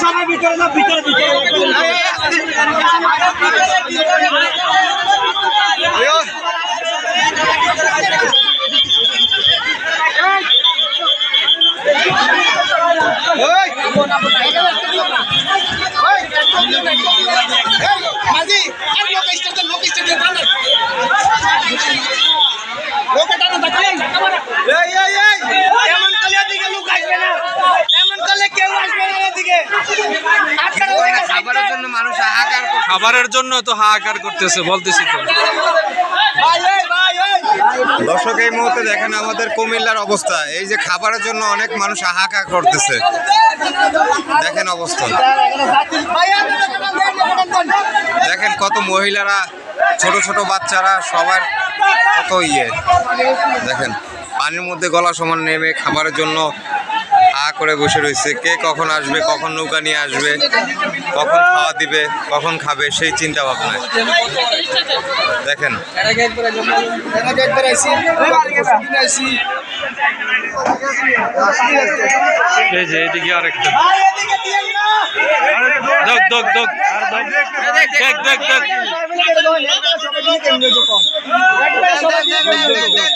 সবার ভিতরে না, ভিতরে খাবারের জন্য তো হাহাকার করতেছে, বলতেছি তো। দর্শক, এই মুহূর্তে দেখেন আমাদের কুমিল্লার অবস্থা। এই যে খাবারের জন্য অনেক মানুষ হাহাকার করতেছে, দেখেন অবস্থা। দেখেন কত মহিলারা, ছোট ছোট বাচ্চারা, সবার কত দেখেন পানির মধ্যে গলা সমান নেমে খাবারের জন্য হা করে বসে রয়েছে। কে কখন আসবে, কখন নৌকা নিয়ে আসবে, কখন খাওয়া দিবে, কখন খাবে, সেই চিন্তা ভাবনায় দেখেন। এই যে এদিকে আরেকটা, দেখ দেখ দেখ দেখ দেখ দেখ